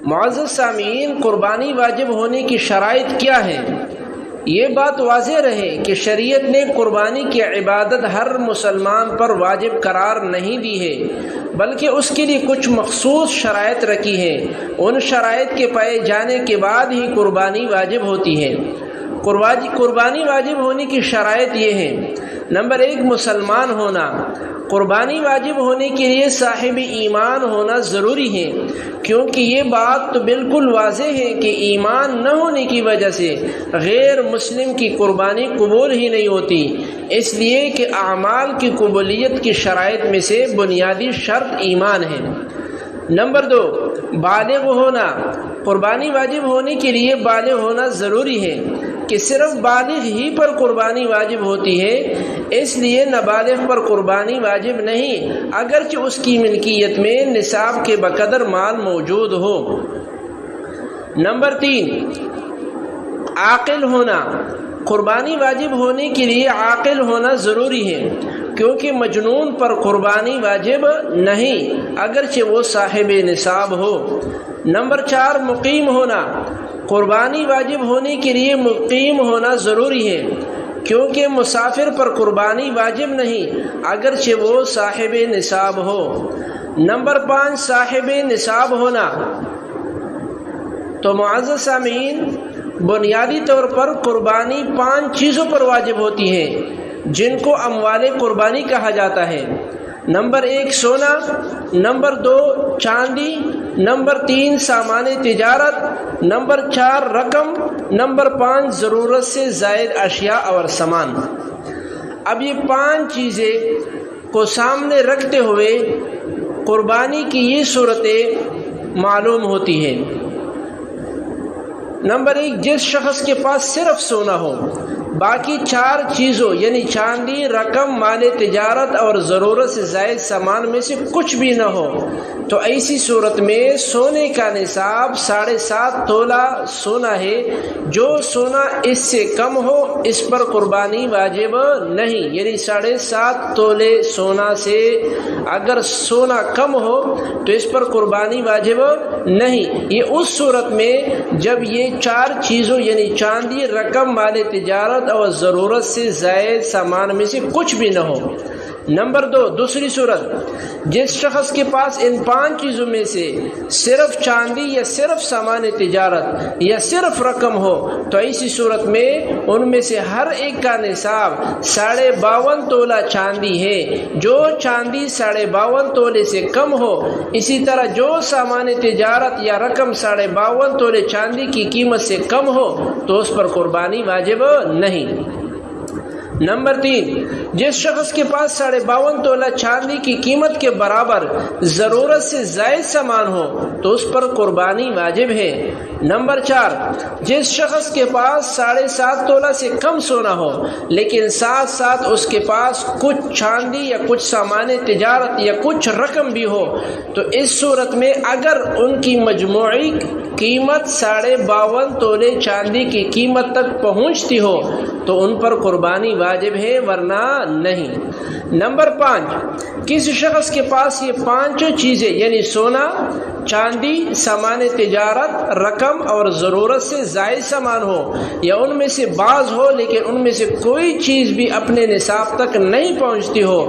معزز سامعین، قربانی واجب ہونے کی شرائط کیا ہے؟ یہ بات واضح رہے کہ شریعت نے قربانی کی عبادت ہر مسلمان پر واجب قرار نہیں دی ہے، بلکہ اس کے لیے کچھ مخصوص شرائط رکھی ہیں۔ ان شرائط کے پائے جانے کے بعد ہی قربانی واجب ہوتی ہے۔ قربانی واجب ہونے کی شرائط یہ ہیں: نمبر 1، مسلمان ہونا۔ قربانی واجب ہونے کے لیے صاحب ایمان ہونا ضروری ہے، کیونکہ یہ بات تو بالکل واضح ہے کہ ایمان نہ ہونے کی وجہ سے غیر مسلم کی قربانی قبول ہی نہیں ہوتی، اس لیے کہ اعمال کی قبولیت کی شرائط میں سے بنیادی شرط ایمان ہے۔ نمبر 2، بالغ ہونا۔ قربانی واجب ہونے کے لیے بالغ ہونا ضروری ہے کہ صرف بالغ ہی پر قربانی واجب ہوتی ہے، اس لیے نابالغ پر قربانی واجب نہیں، اگرچہ اس کی ملکیت میں نصاب کے بقدر مال موجود ہو۔ نمبر 3، عاقل ہونا۔ قربانی واجب ہونے کے لیے عاقل ہونا ضروری ہے، کیونکہ مجنون پر قربانی واجب نہیں، اگرچہ وہ صاحب نصاب ہو۔ نمبر 4، مقیم ہونا۔ قربانی واجب ہونے کے لیے مقیم ہونا ضروری ہے، کیونکہ مسافر پر قربانی واجب نہیں، اگرچہ وہ صاحب نصاب ہو۔ نمبر 5، صاحب نصاب ہونا۔ تو معزز سامعین، بنیادی طور پر قربانی 5 چیزوں پر واجب ہوتی ہے، جن کو اموال قربانی کہا جاتا ہے۔ نمبر 1، سونا۔ نمبر 2، چاندی۔ نمبر 3، سامان تجارت۔ نمبر 4، رقم۔ نمبر 5، ضرورت سے زائد اشیاء اور سامان۔ اب یہ 5 چیزیں کو سامنے رکھتے ہوئے قربانی کی یہ صورتیں معلوم ہوتی ہیں۔ نمبر 1، جس شخص کے پاس صرف سونا ہو، باقی 4 چیزوں یعنی چاندی، رقم، مال تجارت اور ضرورت سے زائد سامان میں سے کچھ بھی نہ ہو، تو ایسی صورت میں سونے کا نصاب 7.5 تولہ سونا ہے۔ جو سونا اس سے کم ہو اس پر قربانی واجب نہیں، یعنی 7.5 تولے سونا سے اگر سونا کم ہو تو اس پر قربانی واجب نہیں۔ یہ اس صورت میں جب یہ 4 چیزوں یعنی چاندی، رقم، مال تجارت اور ضرورت سے زائد سامان میں سے کچھ بھی نہ ہو۔ نمبر 2، دوسری صورت، جس شخص کے پاس ان 5 چیزوں میں سے صرف چاندی یا صرف سامان تجارت یا صرف رقم ہو، تو ایسی صورت میں ان میں سے ہر ایک کا نصاب 52.5 تولہ چاندی ہے۔ جو چاندی 52.5 تولے سے کم ہو، اسی طرح جو سامان تجارت یا رقم 52.5 تولے چاندی کی قیمت سے کم ہو تو اس پر قربانی واجب نہیں۔ نمبر 3، جس شخص کے پاس 52.5 تولہ چاندی کی قیمت کے برابر ضرورت سے زائد سامان ہو تو اس پر قربانی واجب ہے۔ نمبر 4، جس شخص کے پاس 7.5 تولہ سے کم سونا ہو لیکن ساتھ ساتھ اس کے پاس کچھ چاندی یا کچھ سامان تجارت یا کچھ رقم بھی ہو، تو اس صورت میں اگر ان کی مجموعی قیمت 52.5 تولے چاندی کی قیمت تک پہنچتی ہو تو ان پر قربانی واجب ہے، ورنہ نہیں۔ نمبر 5، کسی شخص کے پاس یہ 5 چیزیں یعنی سونا، چاندی، سامان تجارت، رقم اور ضرورت سے زائد سامان ہو، یا ان میں سے بعض ہو لیکن ان میں سے کوئی چیز بھی اپنے نصاب تک نہیں پہنچتی ہو،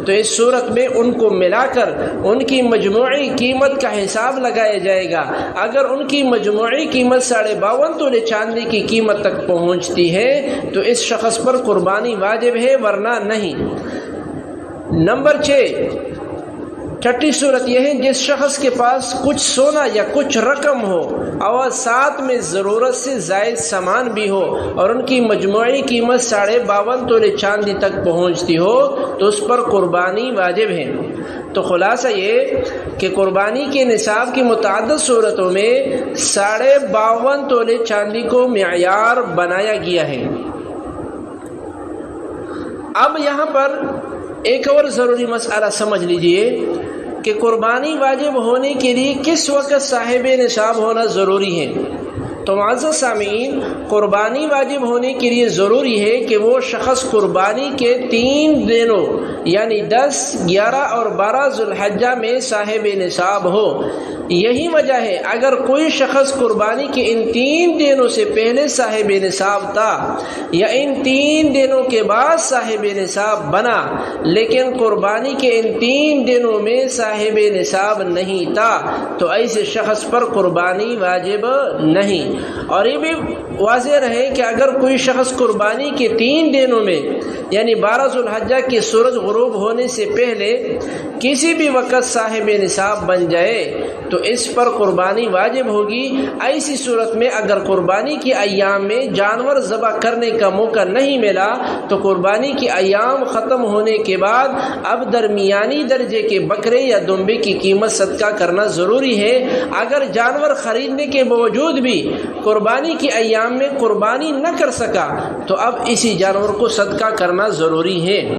تو اس صورت میں ان کو ملا کر ان کی مجموعی قیمت کا حساب لگایا جائے گا۔ اگر ان کی مجموعی قیمت 52.5 تولے چاندی کی قیمت تک پہنچتی ہے تو اس شخص پر قربانی واجب ہے، ورنہ نہیں۔ نمبر 6، چھٹی صورت یہ ہے، جس شخص کے پاس کچھ سونا یا کچھ رقم ہو اور ساتھ میں ضرورت سے زائد سامان بھی ہو اور ان کی مجموعی قیمت 52.5 تولے چاندی تک پہنچتی ہو تو اس پر قربانی واجب ہے۔ تو خلاصہ یہ کہ قربانی کے نصاب کی متعدد صورتوں میں 52.5 تولے چاندی کو معیار بنایا گیا ہے۔ اب یہاں پر ایک اور ضروری مسئلہ سمجھ لیجئے کہ قربانی واجب ہونے کے لیے کس وقت صاحب نصاب ہونا ضروری ہے۔ تو معزز سامعین، قربانی واجب ہونے کے لیے ضروری ہے کہ وہ شخص قربانی کے 3 دنوں یعنی 10، 11 اور 12 ذوالحجہ میں صاحب نصاب ہو۔ یہی وجہ ہے اگر کوئی شخص قربانی کے ان 3 دنوں سے پہلے صاحب نصاب تھا یا ان 3 دنوں کے بعد صاحب نصاب بنا لیکن قربانی کے ان 3 دنوں میں صاحب نصاب نہیں تھا تو ایسے شخص پر قربانی واجب نہیں۔ اور یہ بھی واضح رہے کہ اگر کوئی شخص قربانی کے 3 دنوں میں یعنی 12 ذو الحجہ کی سورج غروب ہونے سے پہلے کسی بھی وقت صاحب نصاب بن جائے تو اس پر قربانی واجب ہوگی۔ ایسی صورت میں اگر قربانی کے ایام میں جانور ذبح کرنے کا موقع نہیں ملا تو قربانی کے ایام ختم ہونے کے بعد اب درمیانی درجے کے بکرے یا دمبے کی قیمت صدقہ کرنا ضروری ہے۔ اگر جانور خریدنے کے باوجود بھی قربانی کے ایام میں قربانی نہ کر سکا تو اب اسی جانور کو صدقہ کرنا ضروری ہے۔